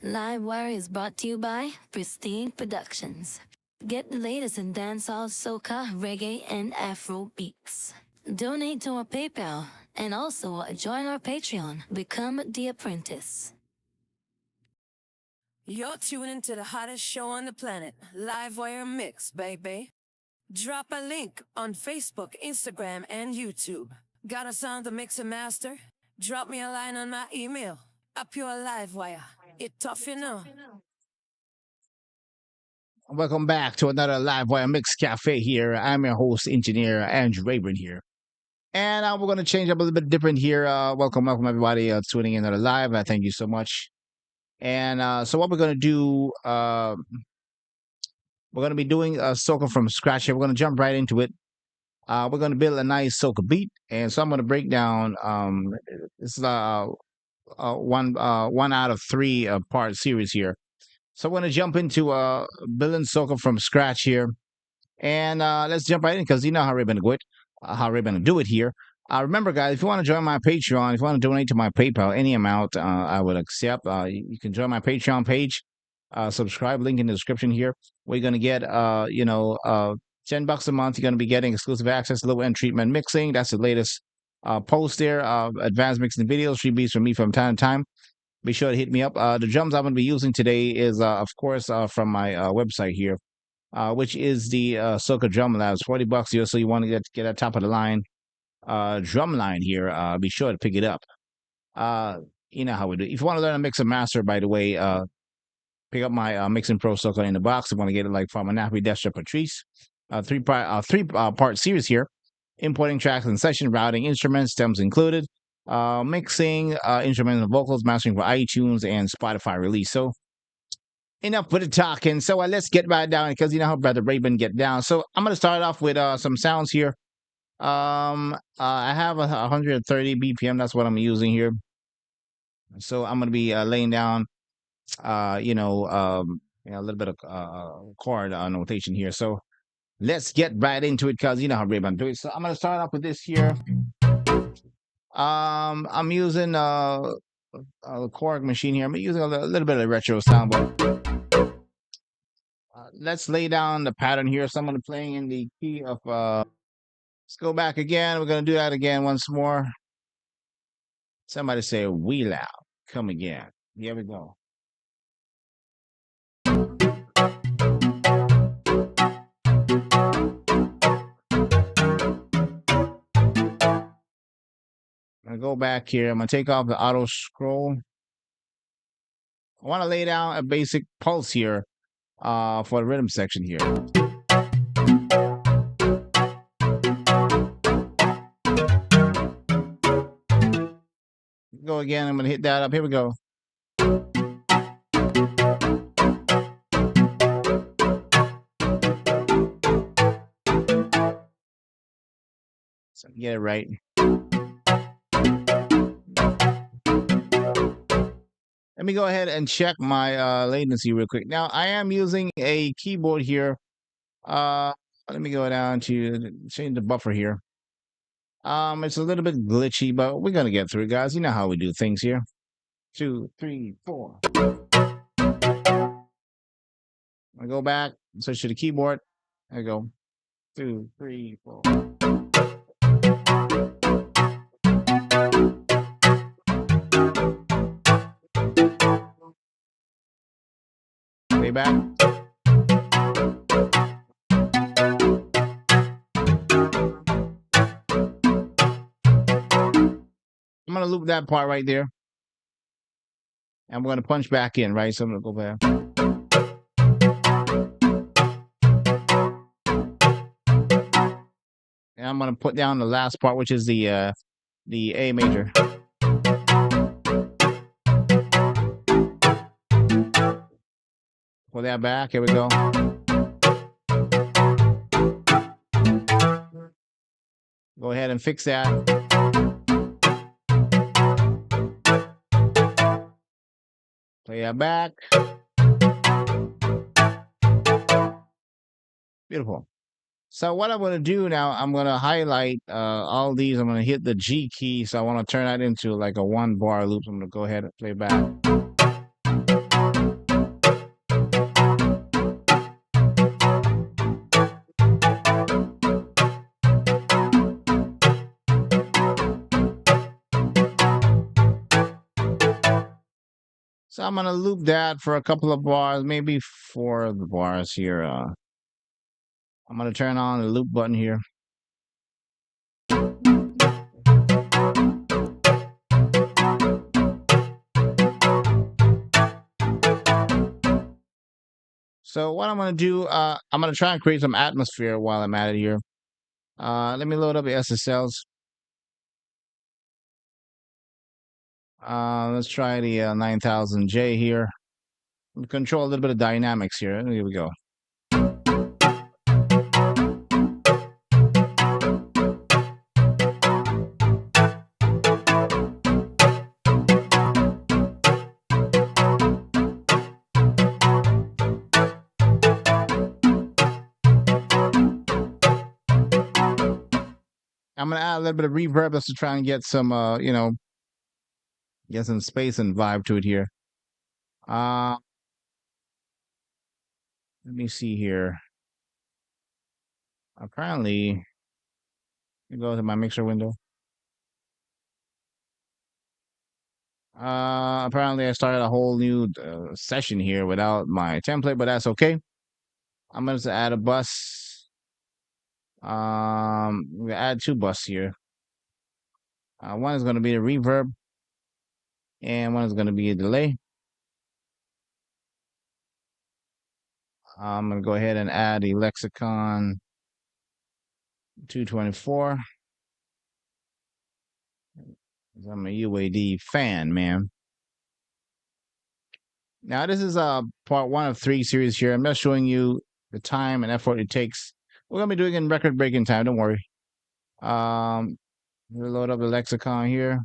Livewire is brought to you by Pristine Productions. Get the latest in dancehall, soca, reggae, and Afro beats. Donate to our PayPal and also join our Patreon. Become the apprentice. You're tuning to the hottest show on the planet, Livewire Mix, baby. Drop a link on Facebook, Instagram, and YouTube. Got a song to mix and master? Drop me a line on my email. A pure Livewire. It tough, you know. Welcome back to another Livewire Mix Cafe here. I'm your host, engineer Andrew Rayburn here. And we're going to change up a little bit different here. Welcome everybody tuning in to the live. Thank you so much. And so what we're going to do, we're going to be doing a soca from scratch here. We're going to jump right into it. We're going to build a nice soca beat. And so I'm going to break down, this is one out of three part series here. So we're going to jump into building soca from scratch here. And let's jump right in because you know how we're going to do it. Do it here. Remember, guys, if you want to join my Patreon, if you want to donate to my PayPal, any amount I would accept. You can join my Patreon page. Subscribe, link in the description here. We're going to get, $10 a month. You're going to be getting exclusive access to low end treatment mixing. That's the latest post there. Advanced mixing videos, free beats from me from time to time. Be sure to hit me up. The drums I'm going to be using today is, of course, from my website here. Which is the Soca Drum Labs, $40 here. So you want to get a top of the line drum line here. Be sure to pick it up. You know how we do. If you want to learn to mix and master, by the way, pick up my Mixing Pro Soca in the box. I want to get it like from Anapi, Destra, Patrice. Three part series here. Importing tracks and session routing, instruments, stems included. Mixing, instrumental vocals, mastering for iTunes and Spotify release. So enough with the talking. So let's get right down because you know how Brother Rayburn get down. So I'm gonna start off with some sounds here. I have 130 BPM. That's what I'm using here. So I'm gonna be laying down, a little bit of chord notation here. So let's get right into it because you know how Rayburn do it. So I'm gonna start off with this here. I'm using a Korg machine here. I'm using a little bit of retro sound, but let's lay down the pattern here. So I'm going to playing in the key of, let's go back again. We're going to do that again once more. Somebody say, we loud. Come again. Here we go. I'm going to go back here. I'm going to take off the auto scroll. I want to lay down a basic pulse here for the rhythm section here. Go again. I'm going to hit that up. Here we go. So get it right. Let me go ahead and check my latency real quick. Now, I am using a keyboard here. Let me go down to change the buffer here. It's a little bit glitchy, but we're going to get through it, guys. You know how we do things here. 2, 3, 4. I go back, switch to the keyboard. There we go. 2, 3, 4. Way back. I'm going to loop that part right there. And we're going to punch back in, right? So I'm going to go back. And I'm going to put down the last part, which is the A major. Pull that back. Here we go. Go ahead and fix that. Play that back. Beautiful. So what I'm going to do now, I'm going to highlight all these. I'm going to hit the G key. So I want to turn that into like a 1 bar loop. I'm going to go ahead and play back. So I'm gonna loop that for a couple of bars, maybe 4 of the bars here. I'm gonna turn on the loop button here. So what I'm gonna do, I'm gonna try and create some atmosphere while I'm at it here. Let me load up the SSLs. Let's try the 9000J here. Control a little bit of dynamics here. Here we go. I'm gonna add a little bit of reverb just to try and get some, get some space and vibe to it here. Let me see here. Apparently, let me go to my mixer window. Apparently I started a whole new session here without my template, but that's okay. I'm gonna just add a bus. I'm gonna add 2 buses here. One is gonna be a reverb, and one is gonna be a delay. I'm gonna go ahead and add a Lexicon 224. I'm a UAD fan, man. Now this is part 1 of 3 series here. I'm just showing you the time and effort it takes. We're gonna be doing it in record breaking time. Don't worry. We'll load up the Lexicon here.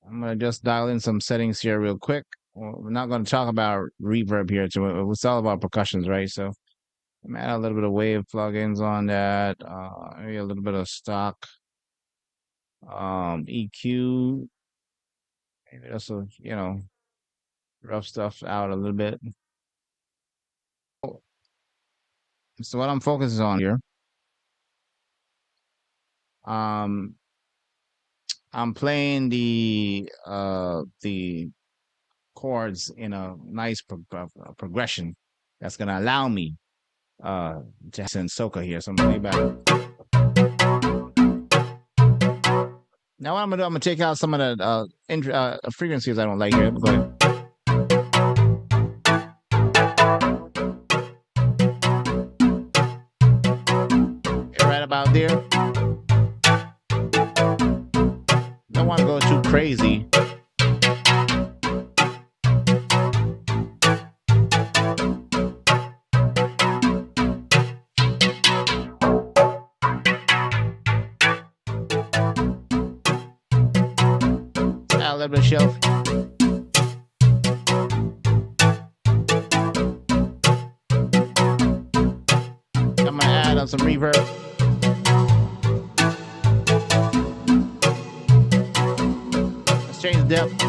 I'm gonna just dial in some settings here real quick. Well, we're not gonna talk about reverb here. So it's all about percussions, right? So I'm add a little bit of wave plugins on that. Maybe a little bit of stock. EQ. Maybe also, rough stuff out a little bit. So what I'm focusing on here, I'm playing the chords in a nice progression that's gonna allow me to send soca here. So I'm gonna lay back. Now what I'm gonna do, I'm gonna take out some of the frequencies I don't like here. Go ahead. Right about there. Don't want to go too crazy. Add a little bit of shelf. I'm gonna add on some reverb. Let's change the depth.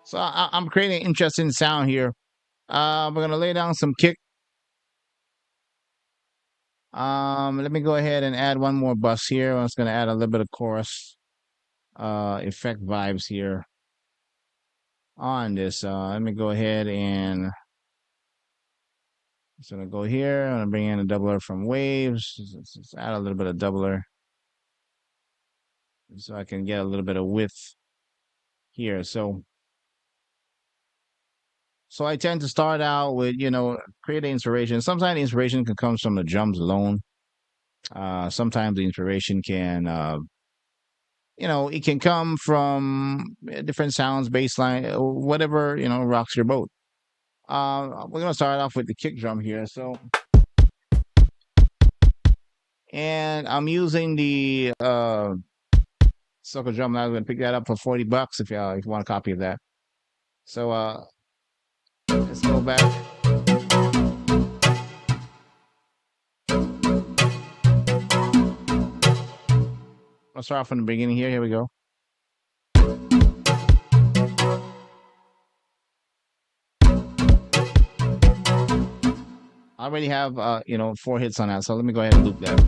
So I'm creating an interesting sound here. We're gonna lay down some kick. Let me go ahead and add one more bus here. I'm just gonna add a little bit of chorus effect vibes here on this. Let me go ahead and just gonna go here. I'm gonna bring in a doubler from waves. Let's add a little bit of doubler so I can get a little bit of width here. So I tend to start out with, creating inspiration. Sometimes the inspiration can come from the drums alone. Sometimes the inspiration can, it can come from different sounds, bass line, whatever, rocks your boat. We're going to start off with the kick drum here. So And I'm using the soca drum. Now I'm gonna pick that up for $40 if you want a copy of that. So let's go back. I'll start off from the beginning here. Here we go. I already have 4 hits on that, so let me go ahead and loop that.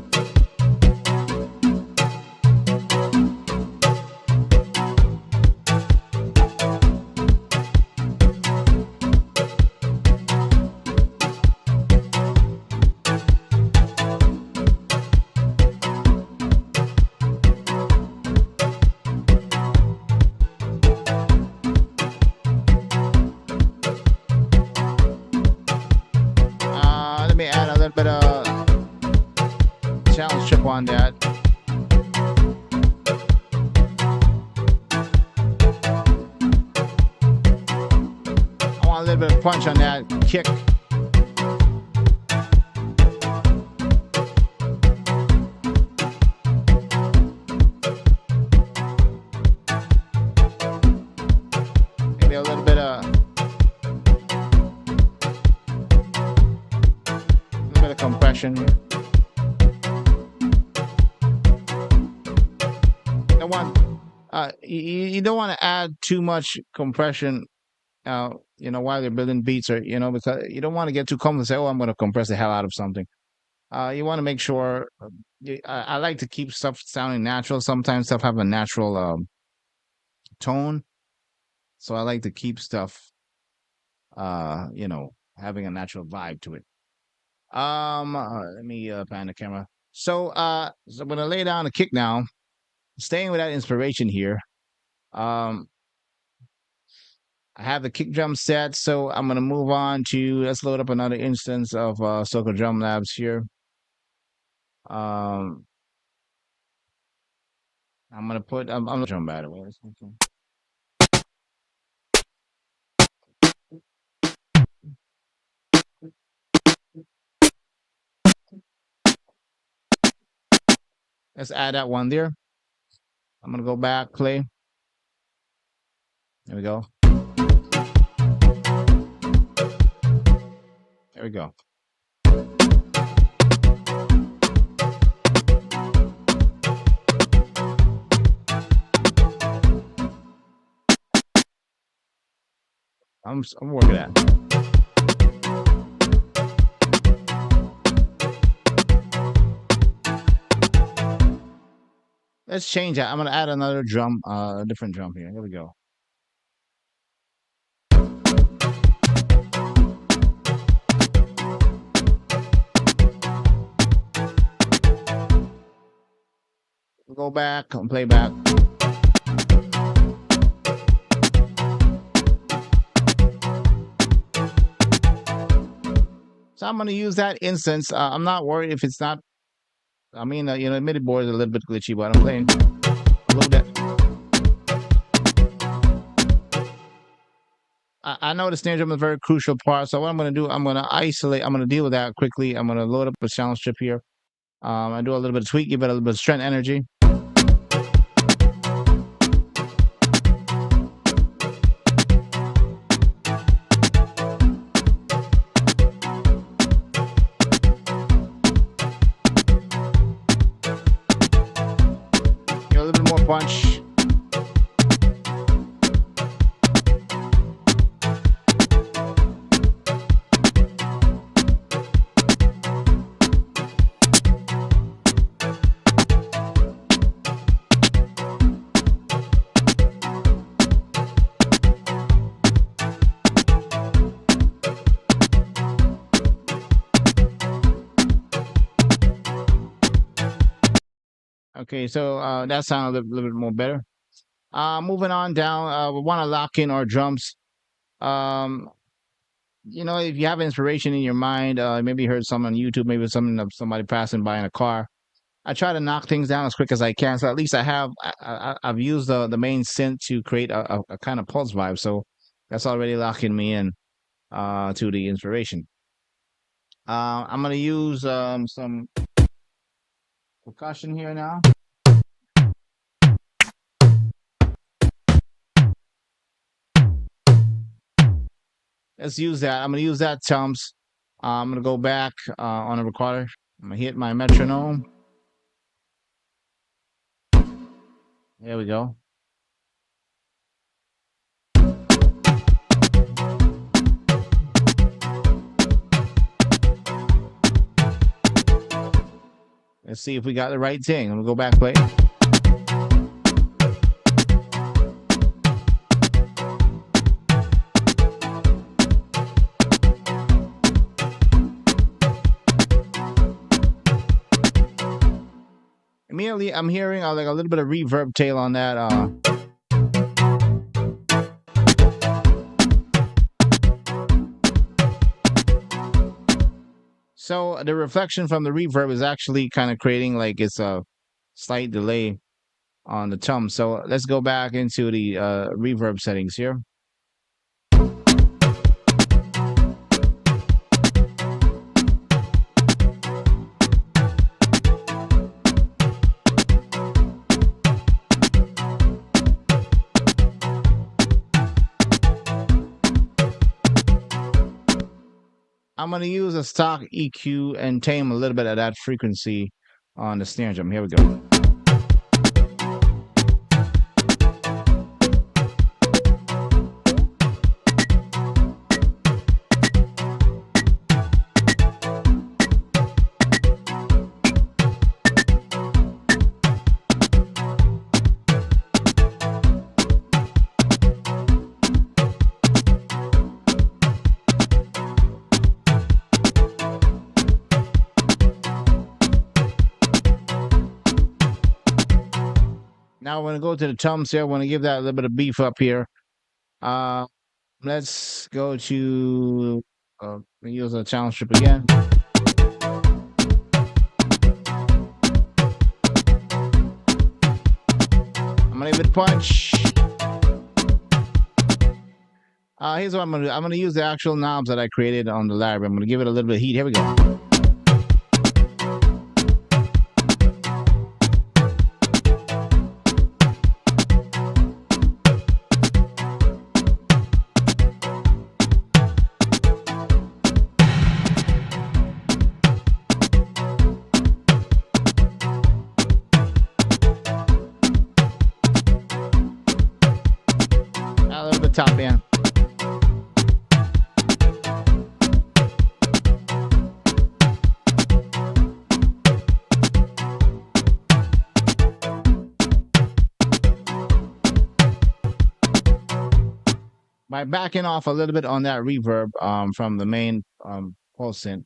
Let me add a little bit of challenge trip on that. I want a little bit of punch on that kick. Maybe a little bit of compression here. You don't want to add too much compression, while you're building beats, or because you don't want to get too comfortable and say, "Oh, I'm going to compress the hell out of something." You want to make sure. I like to keep stuff sounding natural. Sometimes stuff have a natural tone, so I like to keep stuff, having a natural vibe to it. Let me pan the camera. So I'm gonna lay down a kick now, staying with that inspiration here. I have the kick drum set, so I'm gonna move on to, let's load up another instance of Soca Drum Labs here. I'm gonna put I'm drum battery. Let's add that one there. I'm gonna go back, play. There we go. There we go. I'm working at it. Let's change that. I'm gonna add another drum, a different drum here. Here we go. Go back and play back. So I'm gonna use that instance. I'm not worried if it's not. I mean, MIDI board is a little bit glitchy, but I'm playing a little bit. I know the snare drum is a very crucial part. So what I'm gonna do, I'm gonna isolate. I'm gonna deal with that quickly. I'm gonna load up a challenge strip here. I do a little bit of tweak, give it a little bit of strength energy. Get a little bit more punch. Okay, so that sounded a little bit more better. Moving on down, we want to lock in our drums. If you have inspiration in your mind, maybe you heard something on YouTube, maybe something of somebody passing by in a car. I try to knock things down as quick as I can. So at least I've used the main synth to create a kind of pulse vibe. So that's already locking me in to the inspiration. I'm gonna use some percussion here now. Let's use that. I'm gonna use that toms. I'm gonna go back on the recorder. I'm gonna hit my metronome. There we go. Let's see if we got the right thing. I'm gonna go back play. Immediately, I'm hearing like a little bit of reverb tail on that. So the reflection from the reverb is actually kind of creating like it's a slight delay on the tom. So let's go back into the reverb settings here. I'm going to use a stock EQ and tame a little bit of that frequency on the snare drum. Here we go. Now I want to go to the toms here. I want to give that a little bit of beef up here. Let's go to use a challenge strip again. I'm gonna give it a punch. Here's what I'm gonna do. I'm gonna use the actual knobs that I created on the library. I'm gonna give it a little bit of heat. Here we go. A little bit top end. By backing off a little bit on that reverb from the main pulse synth,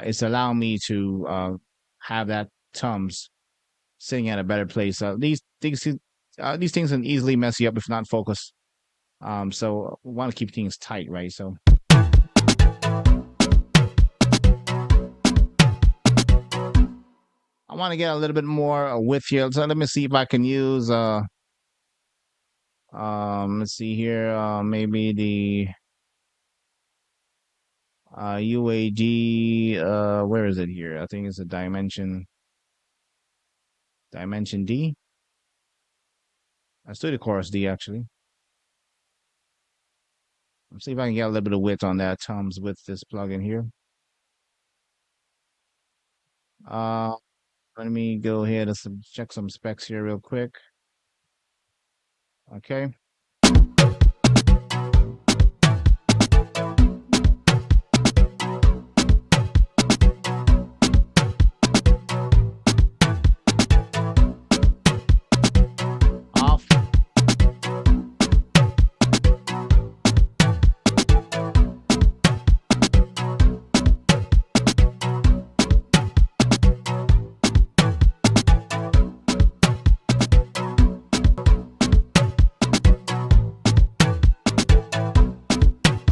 it's allowing me to have that toms sitting at a better place. These things can easily mess you up if not focused. So we want to keep things tight, right? So I want to get a little bit more width here. So let me see if I can use let's see here, maybe the UAD, where is it here? I think it's a dimension D. Let's do the chorus D actually. Let's see if I can get a little bit of width on that toms with this plugin here. Let me go ahead and check some specs here real quick. Okay. Off.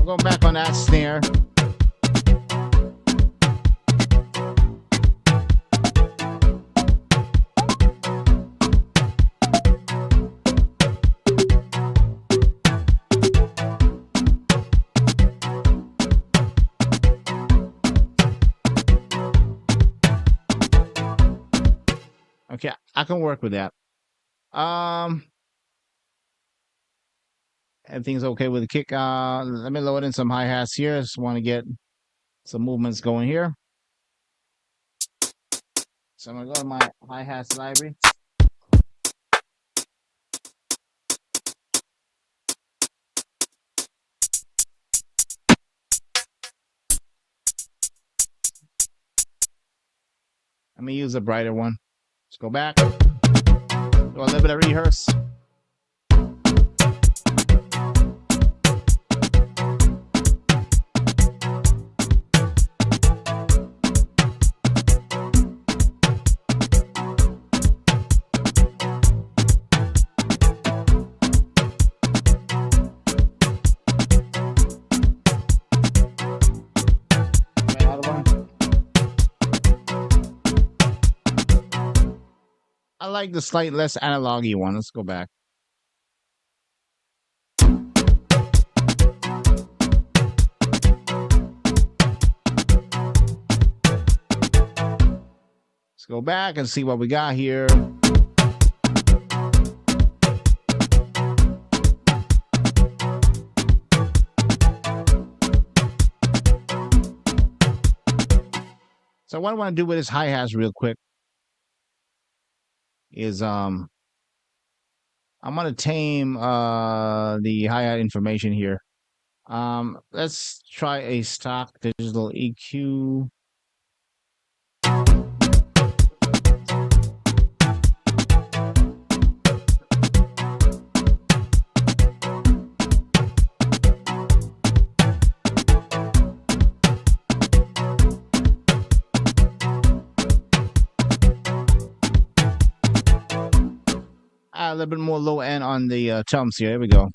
Going back on that snare. can work with that. Everything's okay with the kick. Let me load in some hi-hats here. Just want to get some movements going here. So I'm gonna go to my hi-hats library. Let me use a brighter one. Let's go back. Do a little bit of rehearse. Another one. I like the slight less analog-y one. Let's go back. Let's go back and see what we got here. So what I want to do with this hi-hats real quick is I'm gonna tame the hi-hat information here. Let's try a stock digital EQ. A little bit more low end on the toms here. There we go.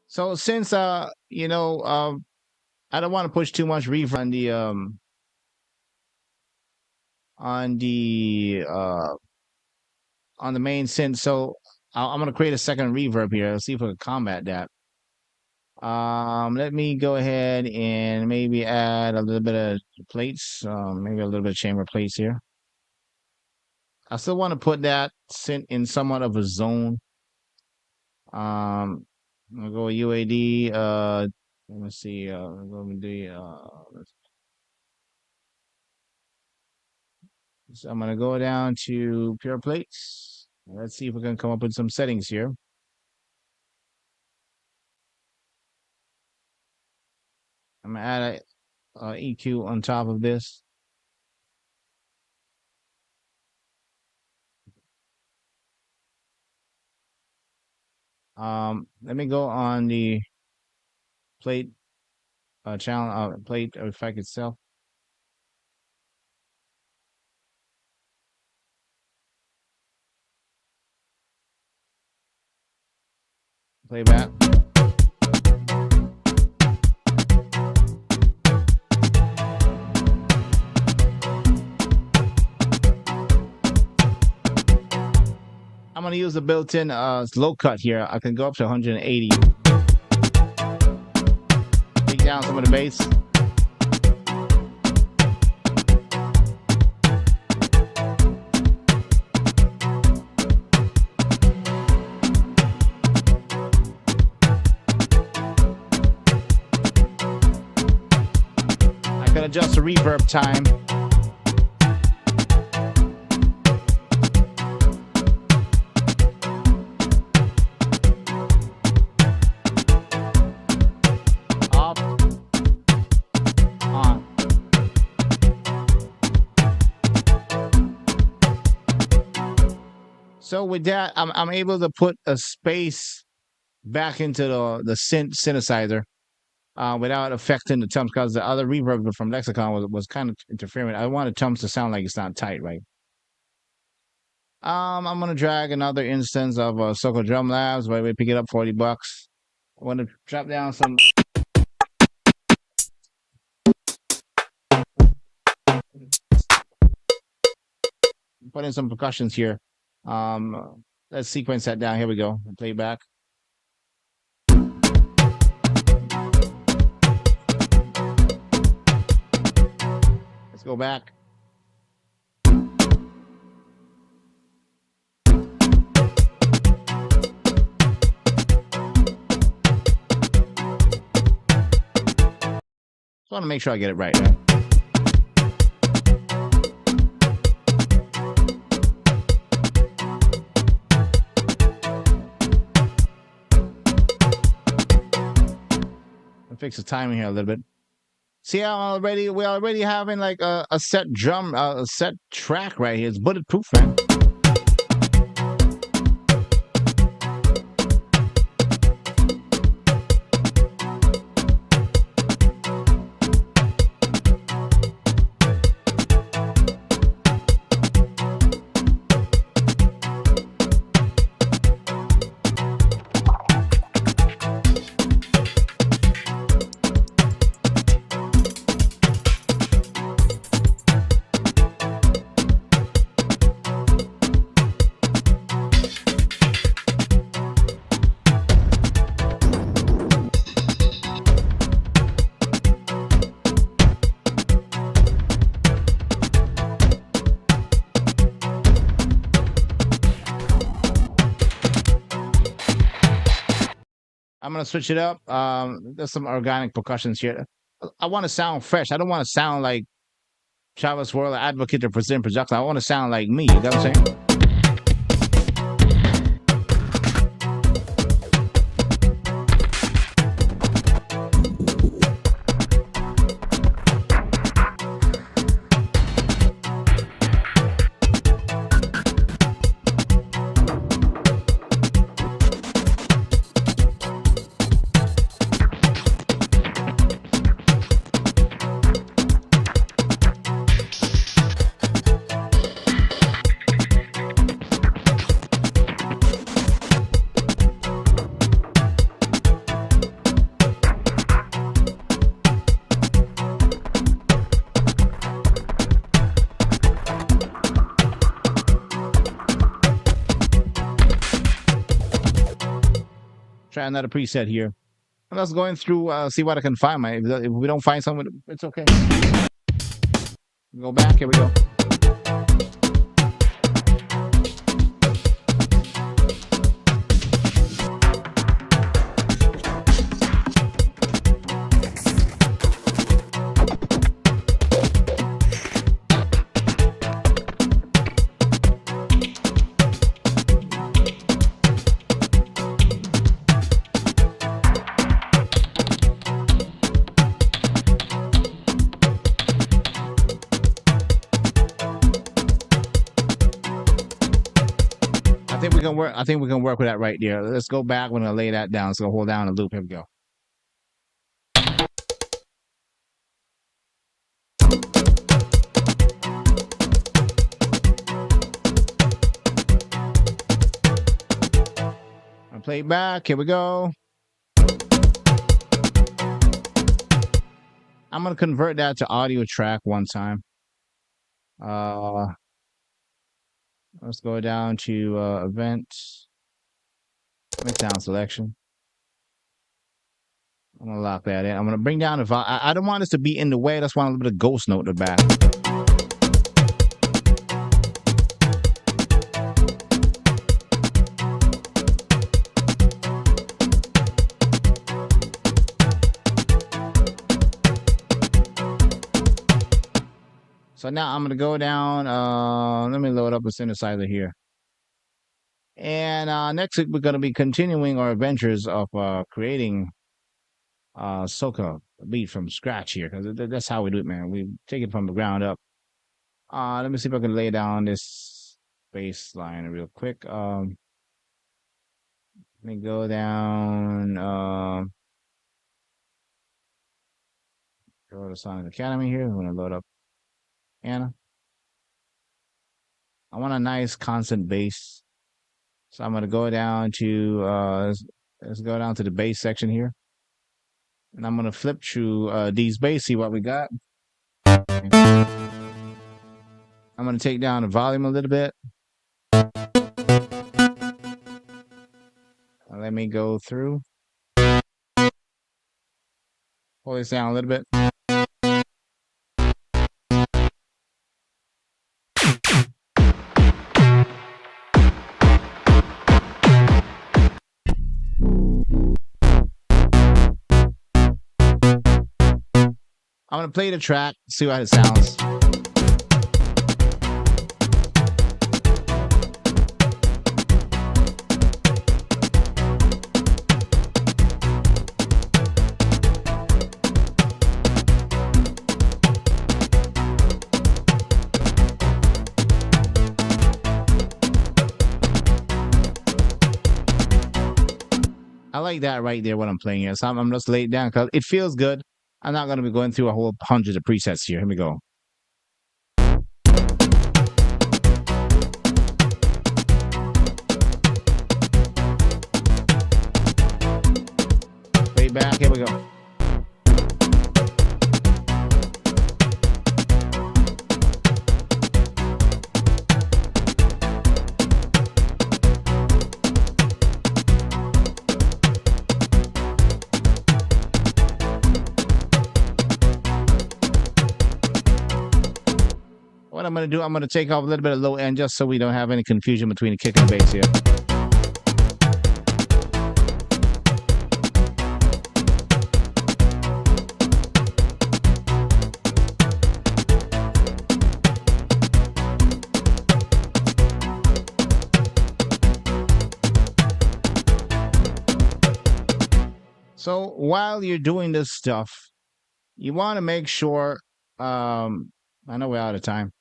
So since I don't want to push too much reverb on the main synth, so I'm gonna create a second reverb here. Let's see if we can combat that. Let me go ahead and maybe add a little bit of plates, maybe a little bit of chamber plates here. I still want to put that synth in somewhat of a zone. I'm gonna go with UAD. Let me see. So I'm gonna go down to pure plates. Let's see if we can come up with some settings here. I'm gonna add a EQ on top of this. Let me go on the plate channel plate effect itself. Playback. I'm gonna use the built-in low cut here. I can go up to 180. Take down some of the bass. I can adjust the reverb time. So with that, I'm able to put a space back into the synthesizer without affecting the toms, because the other reverb from Lexicon was kind of interfering. I wanted toms to sound like it's not tight, right? I'm gonna drag another instance of Soca Drum Labs. By the way, pick it up $40. I want to drop down some Put in some percussions here. Let's sequence that down. Here we go. Play back. Let's go back. Just want to make sure I get it right. Fix the timing here a little bit. See, we're already having like a set drum, a set track right here. It's bulletproof, man. I'm gonna switch it up. There's some organic percussions here. I want to sound fresh. I don't want to sound like Travis World advocate to present production. I want to sound like me. You know what I'm saying? Try another preset here. I'm just going through, see what I can find. If we don't find something, it's okay. Go back. Here we go. I think we can work with that right there. Let's go back. We're gonna lay that down. So hold down a loop. Here we go. I'll play it back. Here we go. I'm gonna convert that to audio track one time. Let's go down to event, mix sound selection. I'm gonna lock that in. I'm gonna bring down the volume. I don't want this to be in the way. I just want a little bit of ghost note in the back. So now I'm gonna go down. Let me load up a synthesizer here. And next week we're gonna be continuing our adventures of creating soca beat from scratch here, because that's how we do it, man. We take it from the ground up. Let me see if I can lay down this bass line real quick. Let me go down. Go to Sonic Academy here. I'm gonna load up Anna. I want a nice constant bass, so I'm gonna go down to let's go down to the bass section here, and I'm gonna flip through these bass, see what we got. I'm going to take down the volume a little bit. Let me go through. Pull this down a little bit. I'm going to play the track, see how it sounds. I like that right there, what I'm playing here. So I'm just laid down because it feels good. I'm not going to be going through a whole hundred of presets here. Here we go. Way back, here we go. What I'm going to do, I'm going to take off a little bit of low end just so we don't have any confusion between the kick and the bass here. So while you're doing this stuff, you want to make sure, I know we're out of time.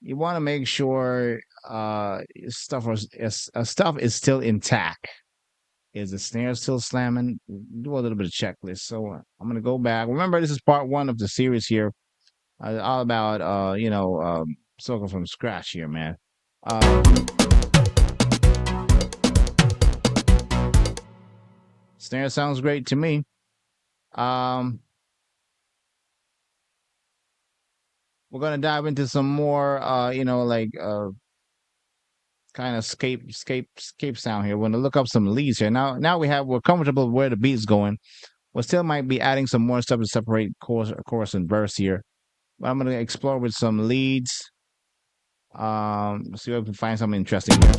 You want to make sure stuff is still intact. Is the snare still slamming? Do a little bit of checklist. So I'm gonna go back. Remember, this is part 1 of the series here, all about soca from scratch here, man. Snare sounds great to me. We're gonna dive into some more, kind of scape sound here. We're gonna look up some leads here. Now we're comfortable with where the beat's going. We still might be adding some more stuff to separate chorus and verse here. But I'm gonna explore with some leads. See if we can find something interesting here.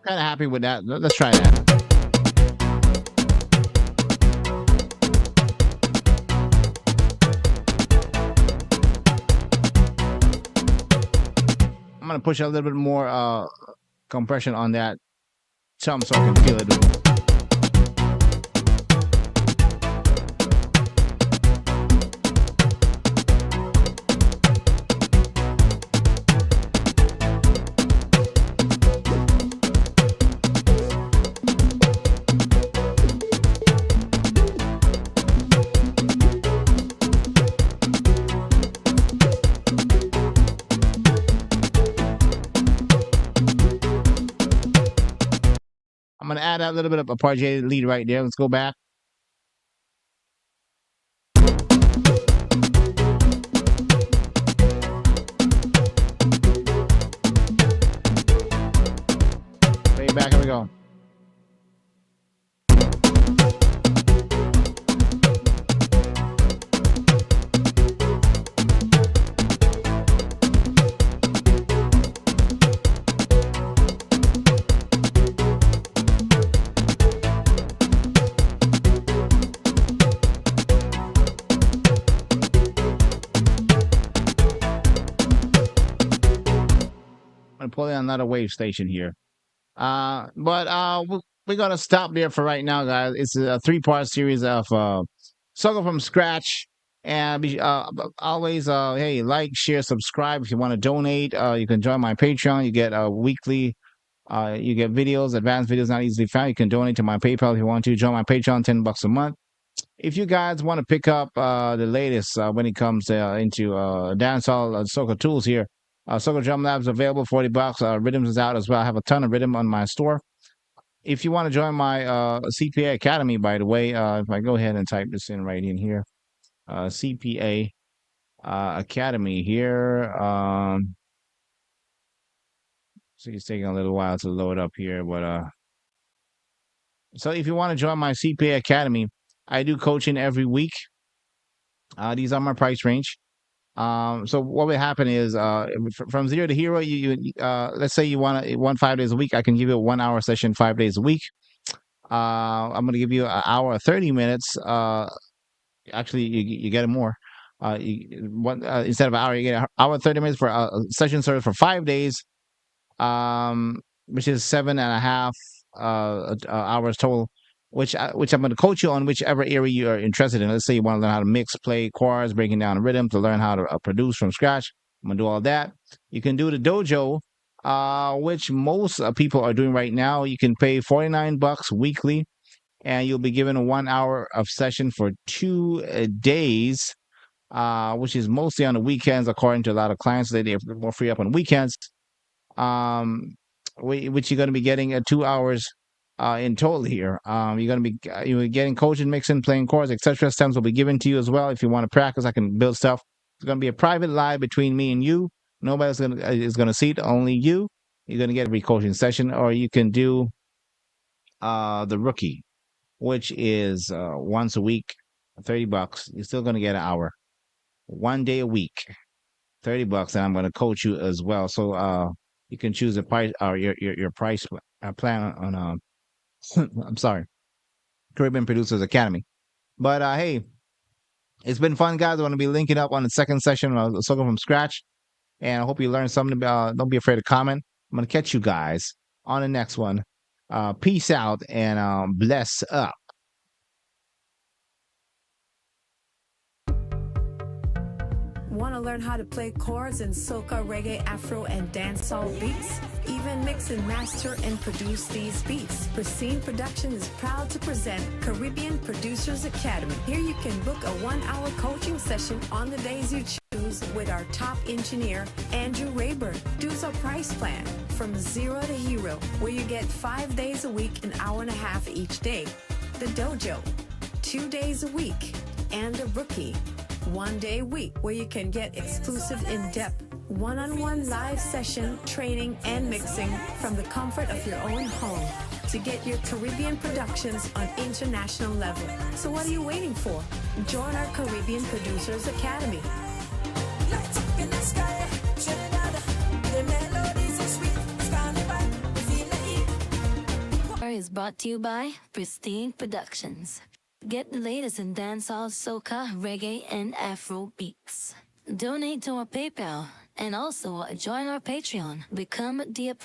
Kind of happy with that. Let's try that. I'm gonna push a little bit more compression on that tom so I can feel it. I'm going to add a little bit of a arpeggiated lead right there. Let's go back. go. I'm pulling another wave station here. We're gonna stop there for right now, guys. It's a 3-part series of soca from scratch. And always, hey, like, share, subscribe. If you want to donate, you can join my Patreon. You get weekly, you get videos, advanced videos not easily found. You can donate to my PayPal if you want to. Join my Patreon, $10 a month. If you guys want to pick up the latest when it comes into dancehall soca tools here, Soca Drum Labs available, $40. Rhythms is out as well. I have a ton of rhythm on my store. If you want to join my CPA Academy, by the way, if I go ahead and type this in right in here, CPA Academy here. So it's taking a little while to load up here, but so if you want to join my CPA Academy, I do coaching every week. These are my price range. So what will happen is from zero to hero, you let's say you want 5 days a week. I can give you a 1 hour session 5 days a week. I'm gonna give you an hour 30 minutes. Actually, you get it more. Instead of an hour, you get an hour 30 minutes for a session service for 5 days. Which is 7.5 hours total. Which I'm going to coach you on whichever area you are interested in. Let's say you want to learn how to mix, play chords, breaking down a rhythm, to learn how to produce from scratch. I'm going to do all that. You can do the dojo, which most people are doing right now. You can pay $49 weekly, and you'll be given a 1 hour of session for 2 days, which is mostly on the weekends, according to a lot of clients. They're more free up on weekends. Which you're going to be getting 2 hours in total here. You're going to be getting coaching, mixing, playing chords, etc. Stems will be given to you as well. If you want to practice, I can build stuff. It's going to be a private live between me and you. Nobody is going to see it. Only you. You're going to get a coaching session, or you can do the rookie, which is once a week, $30. You're still going to get an hour, 1 day a week, $30, and I'm going to coach you as well. So you can choose a price or your price plan on I'm sorry, Caribbean Producers Academy. But hey, it's been fun, guys. I want to be linking up on the second session of Soca from Scratch, and I hope you learned something. Don't be afraid to comment. I'm gonna catch you guys on the next one. Peace out and bless up. Want to learn how to play chords in soca, reggae, afro, and dancehall beats? Even mix and master and produce these beats. Pristine Production is proud to present Caribbean Producers Academy. Here you can book a 1 hour coaching session on the days you choose with our top engineer, Andrew Rayburn. Dues our price plan from 0 to hero, where you get 5 days a week, an hour and a half each day. The dojo, 2 days a week, and the rookie, 1 day a week, where you can get exclusive in-depth one-on-one live session training and mixing from the comfort of your own home to get your Caribbean productions on international level. So what are you waiting for? Join our Caribbean Producers Academy. Is brought to you by Pristine Productions. Get the latest in dancehall, soca, reggae, and afro beats. Donate to our PayPal and also join our Patreon. Become a dear